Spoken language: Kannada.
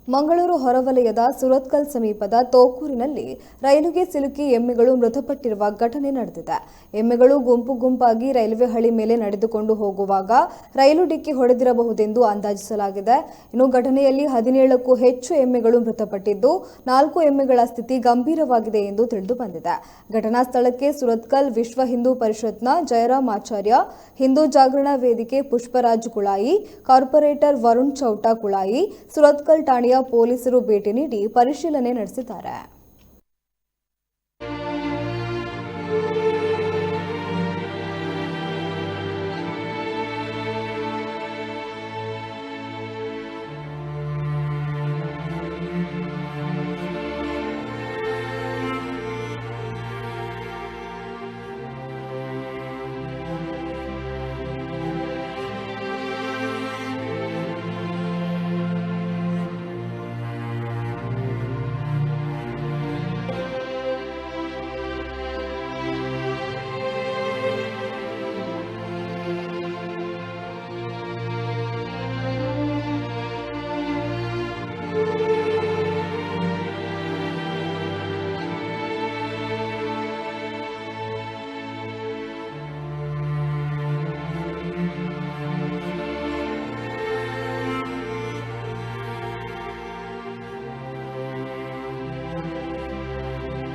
ಮಂಗಳೂರು ಹೊರವಲಯದ ಸುರತ್ಕಲ್ ಸಮೀಪದ ತೋಕೂರಿನಲ್ಲಿ ರೈಲುಗೆ ಸಿಲುಕಿ ಎಮ್ಮೆಗಳು ಮೃತಪಟ್ಟಿರುವ ಘಟನೆ ನಡೆದಿದೆ. ಎಮ್ಮೆಗಳು ಗುಂಪು ಗುಂಪಾಗಿ ರೈಲ್ವೆ ಹಳಿ ಮೇಲೆ ನಡೆದುಕೊಂಡು ಹೋಗುವಾಗ ರೈಲು ಡಿಕ್ಕಿ ಹೊಡೆದಿರಬಹುದೆಂದು ಅಂದಾಜಿಸಲಾಗಿದೆ. ಇನ್ನು ಘಟನೆಯಲ್ಲಿ 17ಕ್ಕೂ ಹೆಚ್ಚು ಎಮ್ಮೆಗಳು ಮೃತಪಟ್ಟಿದ್ದು 4 ಎಮ್ಮೆಗಳ ಸ್ಥಿತಿ ಗಂಭೀರವಾಗಿದೆ ಎಂದು ತಿಳಿದು ಬಂದಿದೆ. ಘಟನಾ ಸ್ಥಳಕ್ಕೆ ಸುರತ್ಕಲ್ ವಿಶ್ವ ಹಿಂದೂ ಪರಿಷತ್ನ ಜಯರಾಮ್ ಆಚಾರ್ಯ, ಹಿಂದೂ ಜಾಗರಣ ವೇದಿಕೆ ಪುಷ್ಪರಾಜ್ ಕುಳಾಯಿ, ಕಾರ್ಪೊರೇಟರ್ ವರುಣ್ ಚೌಟ ಕುಳಾಯಿ, ಸುರತ್ಕಲ್ ಠಾಣೆಯ ಪೊಲೀಸರು ಭೇಟಿ ನೀಡಿ ಪರಿಶೀಲನೆ ನಡೆಸಿದ್ದಾರೆ.